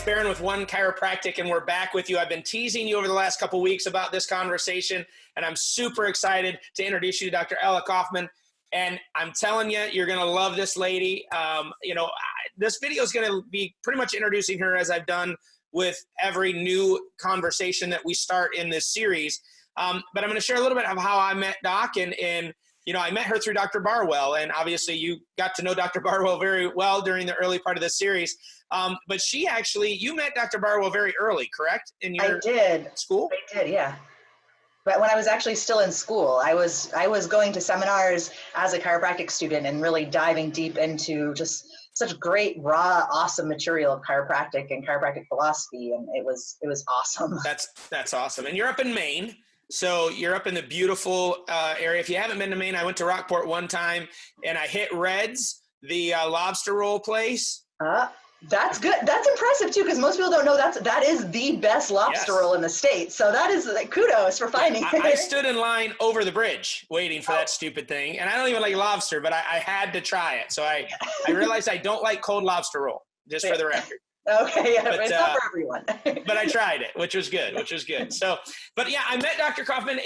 Bharon with One Chiropractic, and we're back with you. I've been teasing you over the last couple of weeks about this conversation, and I'm super excited to introduce you to Dr. Ella Coffrin. And I'm telling you, you're going to love this lady. This video is going to be pretty much introducing her as I've done with every new conversation that we start in this series. But I'm going to share a little bit of how I met Doc, and I met her through Dr. Barwell, and obviously you got to know Dr. Barwell very well during the early part of this series. But you met Dr. Barwell very early, correct? In your school? I did, yeah. But when I was actually still in school, I was going to seminars as a chiropractic student and really diving deep into just such great, raw, awesome material of chiropractic and chiropractic philosophy, and it was awesome. That's awesome. And you're up in Maine. So you're up in the beautiful area. If you haven't been to Maine, I went to Rockport one time and I hit Red's, the lobster roll place. That's good. That's impressive too, because most people don't know that is the best lobster roll in the state. So that is kudos for finding it. I stood in line over the bridge waiting for that stupid thing. And I don't even like lobster, but I had to try it. So I realized I don't like cold lobster roll, just for the record. Okay, yeah, but it's not for everyone. But I tried it, which was good. So, but yeah, I met Dr. Coffrin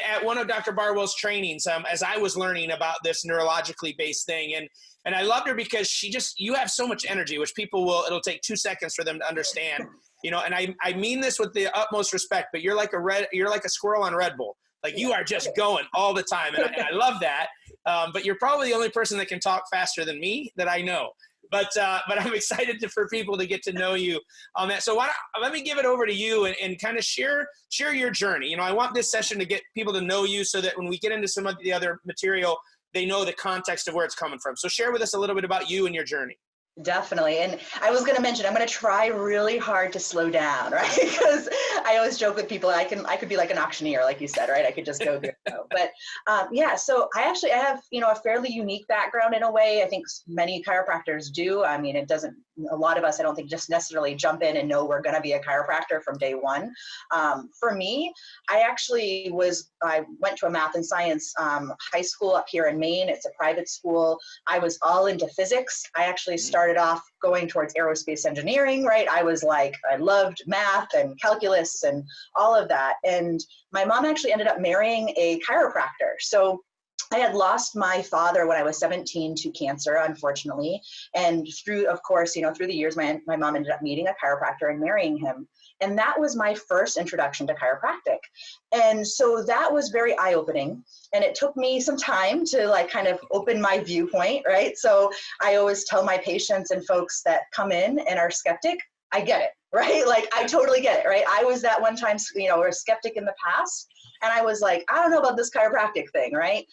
at one of Dr. Barwell's trainings as I was learning about this neurologically based thing. And I loved her because you have so much energy, which it'll take 2 seconds for them to understand, and I mean this with the utmost respect, but you're like a squirrel on Red Bull. Like you are just going all the time. And I love that. But you're probably the only person that can talk faster than me that I know. But I'm excited for people to get to know you on that. So let me give it over to you and kind of share your journey. I want this session to get people to know you so that when we get into some of the other material, they know the context of where it's coming from. So share with us a little bit about you and your journey. Definitely. And I was going to mention, I'm going to try really hard to slow down, right? Because I always joke with people, I could be like an auctioneer, like you said, right? I could just go. But so I have, a fairly unique background in a way. I think many chiropractors do. I mean, a lot of us, I don't think just necessarily jump in and know we're going to be a chiropractor from day one. For me, I went to a math and science high school up here in Maine. It's a private school. I was all into physics. I actually started off going towards aerospace engineering, right? I loved math and calculus and all of that. And my mom actually ended up marrying a chiropractor. So I had lost my father when I was 17 to cancer, unfortunately. And through the years, my mom ended up meeting a chiropractor and marrying him. And that was my first introduction to chiropractic. And so that was very eye-opening. And it took me some time to kind of open my viewpoint, right? So I always tell my patients and folks that come in and are skeptic, I get it, right? Like, I totally get it, right? I was that one time, a skeptic in the past. And I was like, I don't know about this chiropractic thing, right?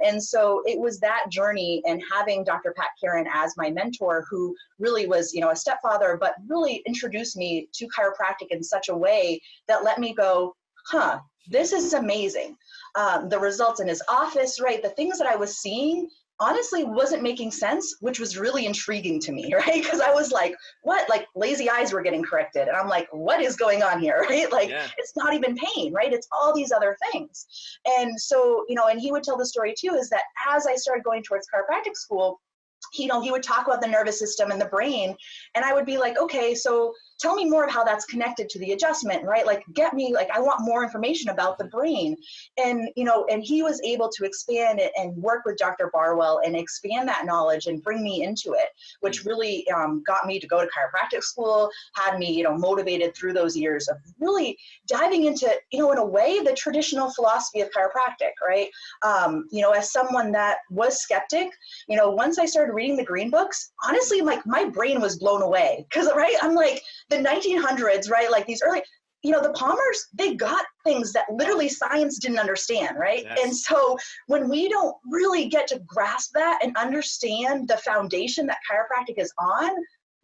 And so it was that journey, and having Dr. Pat Karen as my mentor, who really was, a stepfather, but really introduced me to chiropractic in such a way that let me go, this is amazing. The results in his office, right? The things that I was seeing honestly wasn't making sense, which was really intriguing to me, right? Because I was like, what? Like, lazy eyes were getting corrected. And I'm like, what is going on here, right? It's not even pain, right? It's all these other things. And so, and he would tell the story too, is that as I started going towards chiropractic school, he would talk about the nervous system and the brain. And I would be like, okay, so tell me more of how that's connected to the adjustment, right? I want more information about the brain. And, and he was able to expand it and work with Dr. Barwell and expand that knowledge and bring me into it, which really got me to go to chiropractic school, had me, motivated through those years of really diving into, in a way, the traditional philosophy of chiropractic, right? As someone that was skeptic, once I started reading the green books, honestly, my brain was blown away. Because, right, I'm like, the 1900s, right? Like these early, the Palmers, they got things that literally science didn't understand, right? Yes. And so when we don't really get to grasp that and understand the foundation that chiropractic is on,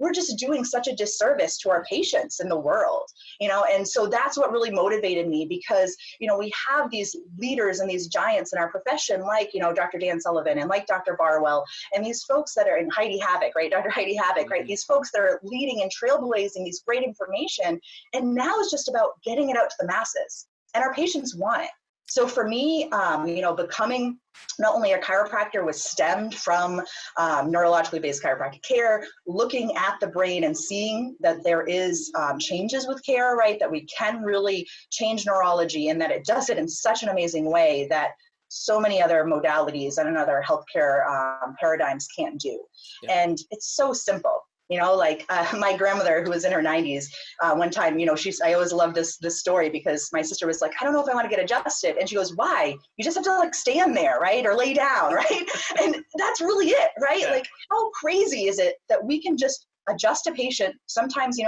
we're just doing such a disservice to our patients in the world, and so that's what really motivated me, because, we have these leaders and these giants in our profession, like, Dr. Dan Sullivan and like Dr. Barwell, and these folks that are in Heidi Havoc, right? Dr. Heidi Havoc, right? These folks that are leading and trailblazing these great information. And now it's just about getting it out to the masses, and our patients want it. So for me, becoming not only a chiropractor was stemmed from neurologically based chiropractic care, looking at the brain and seeing that there is changes with care, right? That we can really change neurology, and that it does it in such an amazing way that so many other modalities and other healthcare paradigms can't do. Yeah. And it's so simple. Like my grandmother, who was in her 90s, one time, I always loved this story, because my sister was like, I don't know if I want to get adjusted. And she goes, why? You just have to like stand there, right? Or lay down, right? And that's really it, right? Yeah. Like, how crazy is it that we can just adjust a patient? Sometimes,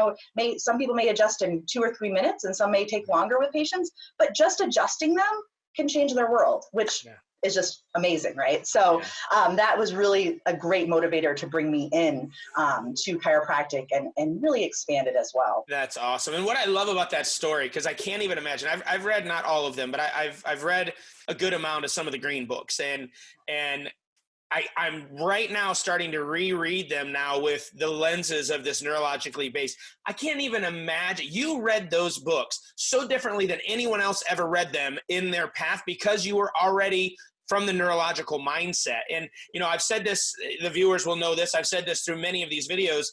some people may adjust in 2 or 3 minutes, and some may take longer with patients, but just adjusting them can change their world, which is just amazing, right? So that was really a great motivator to bring me in to chiropractic and really expand it as well. That's awesome. And what I love about that story, because I can't even imagine, I've read not all of them, but I've read a good amount of some of the green books, and I'm right now starting to reread them now with the lenses of this neurologically based. I can't even imagine. You read those books so differently than anyone else ever read them in their path, because you were already from the neurological mindset. And, I've said this, the viewers will know this, I've said this through many of these videos.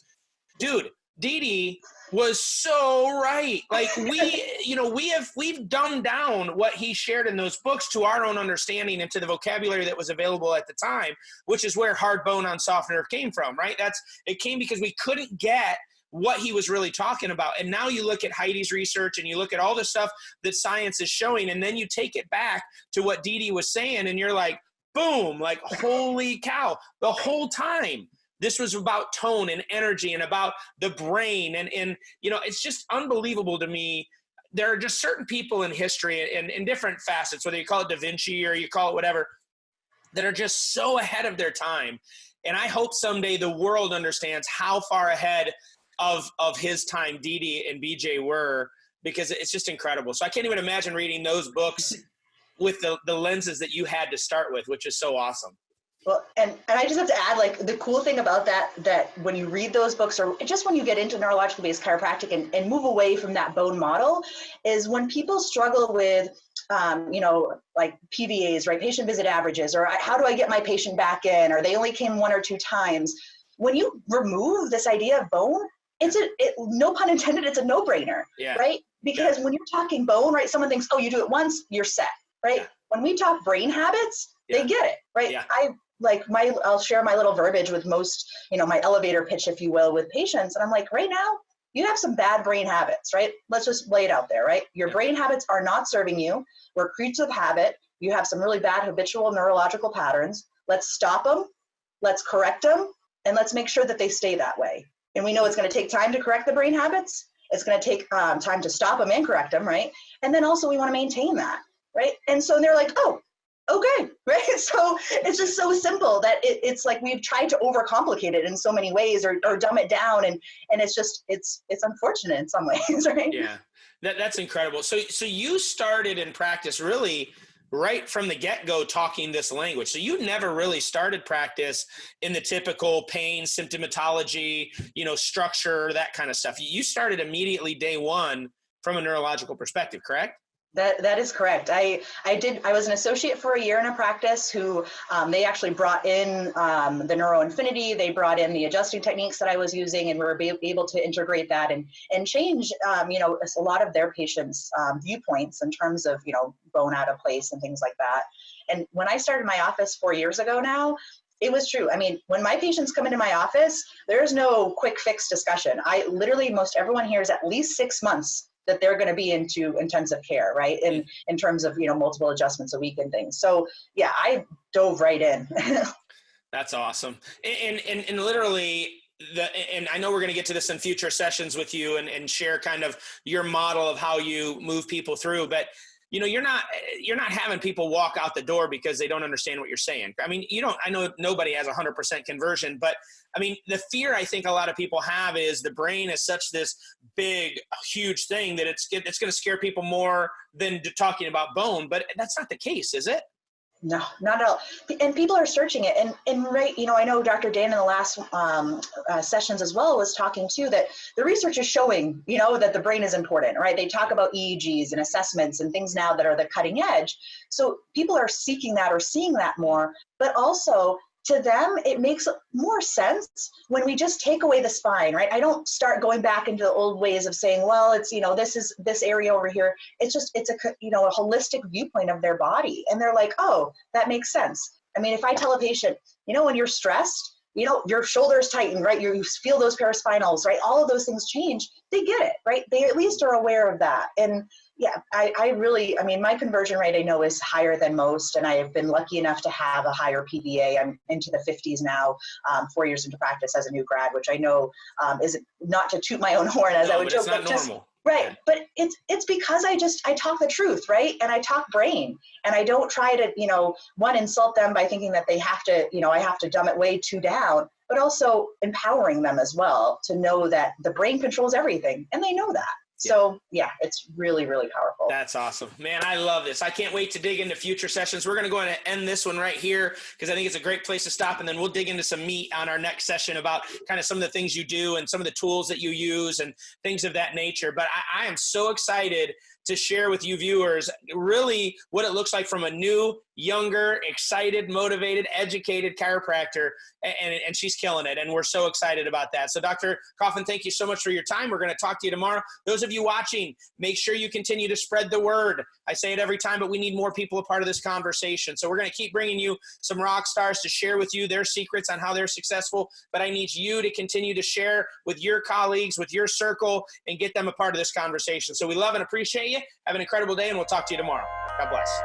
Dude, Dee was so right. Like we've dumbed down what he shared in those books to our own understanding and to the vocabulary that was available at the time, which is where hard bone on soft nerve came from, right? It came because we couldn't get what he was really talking about. And now you look at Heidi's research and you look at all the stuff that science is showing, and then you take it back to what Dee was saying, and you're like, boom, like, holy cow, the whole time this was about tone and energy and about the brain. And it's just unbelievable to me. There are just certain people in history and in different facets, whether you call it Da Vinci or you call it whatever, that are just so ahead of their time. And I hope someday the world understands how far ahead of his time Dee and BJ were, because it's just incredible. So I can't even imagine reading those books with the lenses that you had to start with, which is so awesome. Well, and I just have to add, like, the cool thing about that when you read those books, or just when you get into neurologically based chiropractic and move away from that bone model, is when people struggle with, like PVAs, right? Patient visit averages, or how do I get my patient back in, or they only came 1 or 2 times. When you remove this idea of bone, no pun intended, it's a no-brainer, right? Because when you're talking bone, right, someone thinks, oh, you do it once, you're set, right? When we talk brain habits, they get it, right? I'll share my little verbiage with most, my elevator pitch, if you will, with patients. And I'm like, right now, you have some bad brain habits, right? Let's just lay it out there, right? Your brain habits are not serving you. We're creatures of habit. You have some really bad habitual neurological patterns. Let's stop them. Let's correct them. And let's make sure that they stay that way. And we know it's going to take time to correct the brain habits. It's going to take time to stop them and correct them, right? And then also we want to maintain that, right? And so they're like, oh, okay, right? So it's just so simple that it's like we've tried to overcomplicate it in so many ways, or dumb it down, and it's unfortunate in some ways, right? Yeah, that's incredible. So you started in practice really right from the get-go talking this language. So you never really started practice in the typical pain symptomatology, structure, that kind of stuff. You started immediately day one from a neurological perspective, correct? That is correct. I was an associate for a year in a practice who they actually brought in the Neuro Infinity. They brought in the adjusting techniques that I was using, and we were able to integrate that and change a lot of their patients' viewpoints in terms of bone out of place and things like that. And when I started my office 4 years ago now, it was true. I mean, when my patients come into my office, there's no quick fix discussion. Most everyone here is at least 6 months that they're going to be into intensive care, right? In terms of, multiple adjustments a week and things. So yeah, I dove right in. That's awesome. And literally, and I know we're going to get to this in future sessions with you and share kind of your model of how you move people through, but you're not having people walk out the door because they don't understand what you're saying. I mean, I know nobody has 100% conversion, but I mean, the fear I think a lot of people have is the brain is such this big, huge thing that it's going to scare people more than talking about bone, but that's not the case, is it? No, not at all. And people are searching it. And right, I know Dr. Dan in the last sessions as well was talking too, that the research is showing, that the brain is important, right? They talk about EEGs and assessments and things now that are the cutting edge. So people are seeking that or seeing that more, but also to them, it makes more sense when we just take away the spine, right? I don't start going back into the old ways of saying, well, it's, this is this area over here. It's a holistic viewpoint of their body. And they're like, oh, that makes sense. I mean, if I tell a patient, when you're stressed, your shoulders tighten, right? You feel those paraspinals, right? All of those things change. They get it, right? They at least are aware of that. And yeah, I mean, my conversion rate I know is higher than most, and I have been lucky enough to have a higher PBA. I'm into the 50s now, 4 years into practice as a new grad, which I know is not to toot my own horn as I would joke, but just normal. Right, yeah. But it's because I talk the truth, right? And I talk brain, and I don't try to insult them by thinking that they have to I have to dumb it way too down, but also empowering them as well to know that the brain controls everything, and they know that. So yeah, it's really, really powerful. That's awesome, man. I love this. I can't wait to dig into future sessions. We're going to go ahead and end this one right here because I think it's a great place to stop. And then we'll dig into some meat on our next session about kind of some of the things you do and some of the tools that you use and things of that nature. But I am so excited to share with you viewers really what it looks like from a new, younger, excited, motivated, educated chiropractor, and she's killing it, and we're so excited about that. So Dr. Coffrin, thank you so much for your time. We're going to talk to you tomorrow. Those of you watching, make sure you continue to spread the word. I say it every time, but we need more people a part of this conversation. So we're going to keep bringing you some rock stars to share with you their secrets on how they're successful, but I need you to continue to share with your colleagues, with your circle, and get them a part of this conversation. So we love and appreciate you. Have an incredible day, and we'll talk to you tomorrow. God bless.